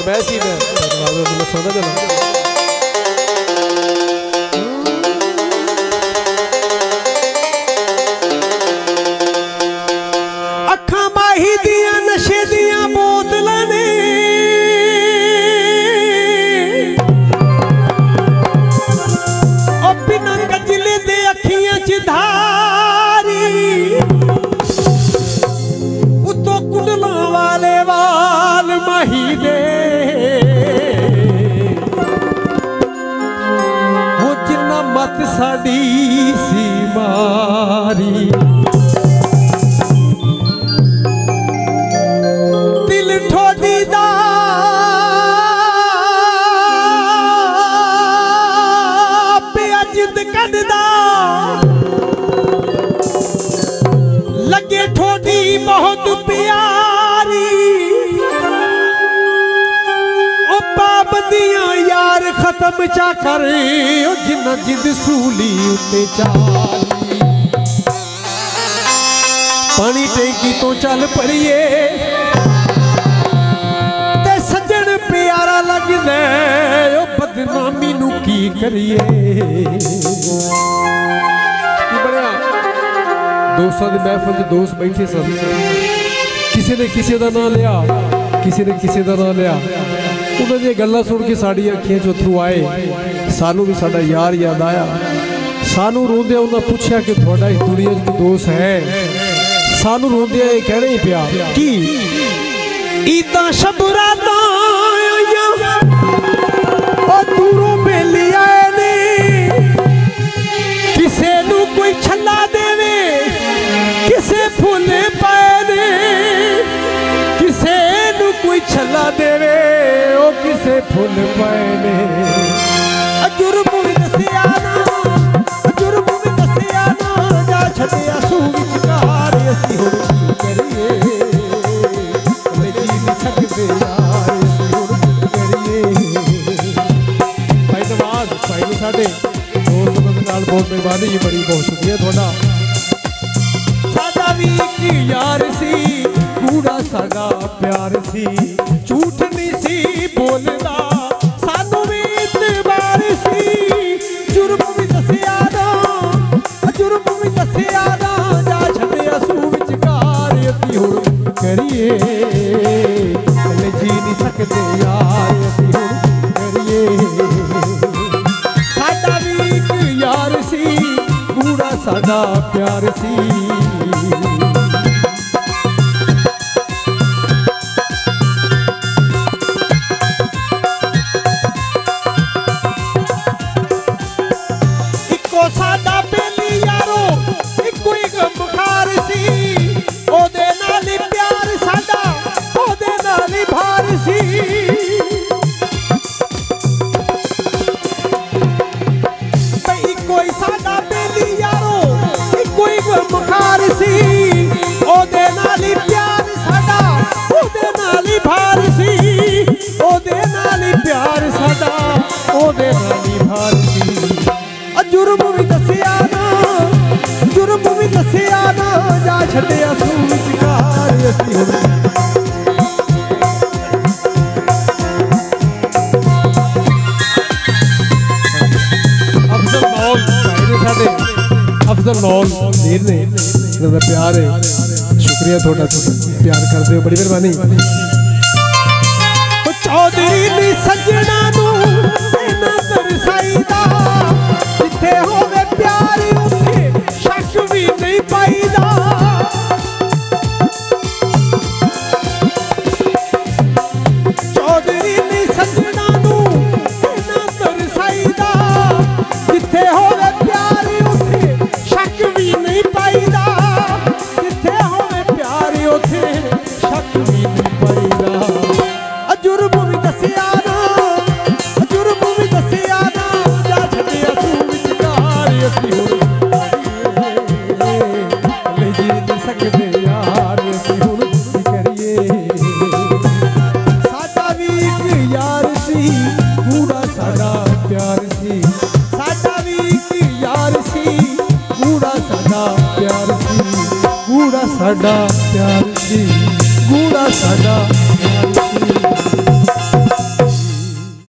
मैं सी मैं सोना चला अखा माही दिया नशे दिया बोतल ने बिना कजले दे अखियां च धारी उतो कुंडला वाले वाल माही दे वो जिन्ना मत साडी सी मारी दिल ठोडी दा जिद कटदा लगे ठोडी बहुत प्यारी ओ पाबंदियां यार खत्म चा कर जिन्ना जिद सूली उत्ते चाली पानी टैंकी तो चल पड़िए ते सज्जन प्यारा लगदा ओ बदनामी नू की करिए की बड़िया दोस्तों की महफिल च दोस्त बैठे सन किसी ने किसी का नाम लिया किसी ने किसी का नाम लिया उन्होंने गल्लां सुन के साड़ी अखियां चों अथरू आए सानू भी साडा यार याद आया सानू रोंदे उन्हें पूछा कि थोड़ा इस दुनिया च दोस्त है सानू रोंदे ये कहना ही पिया कि ईदा शबरा दूरों बेली आए ने किसे नू कोई छला देवे किसे फुल पाए ने किसे नू कोई छला देवे ओ किसे फुल पाए ने जुर्म भी दसिया ना जुर्म भी दसिया ना जा छड़िया सू विचकार असी हुण की करिए मैं जी नहीं सकदे यार असी हुण की करिए साडे दोस्त नाल बहुत मेहरबानी जी बड़ी बहुत शुक्रिया थोड़ा साडा भी एक यार सी कूड़ा साडा प्यार सी झूठ नहीं सी बोलदा सानू भी इतबार सी जुर्म भी दसिया ना जुर्म भी दसिया ना जा छड़िया सू विचकार असी हुण करिए कले जी नहीं सकदे यार असी हुण करिए यार सी कूड़ा साडा प्यार सी इको साडा बेली यारो इको ही बुखार सी ओदे नाल ही प्यार साडा ओदे नाल ही भार सी कोई साडा बेली यारो कोई बुखार सी ओदे नाल ही प्यार साडा ओदे नाल ही भार सी ओदे नाल ही प्यार साडा ओदे नाल ही भार सी जुर्म भी दसिया ना जुर्म भी दसिया ना जा छड़िया सू विचकार असी हुण अफजल नौल नीर ने इन्होंने प्यार है शुक्रिया थोड़ा प्यार करते हो बड़ी मेहरबानी चौधरी दी सजना नू इना तरसाईदा जिथे होवे प्यार उथे शक भी नहीं पाईदा चौधरी दी सजना नू इना तरसाईदा जिथे होवे प्यार उथे शक भी नहीं पाईदा जिथे होवे प्यार उथे शक भी नहीं पाईदा जुर्म भी दसिया ना जुर्म भी दसिया ना जा छड़िया सू विचकार असी हुण ले जी नहीं सकदे यार असी हुण की करिए साडा भी एक यार सी कूड़ा साडा प्यार सी साडा भी एक यार सी कूड़ा साडा प्यार सी कूड़ा साडा प्यार सी कूड़ा साडा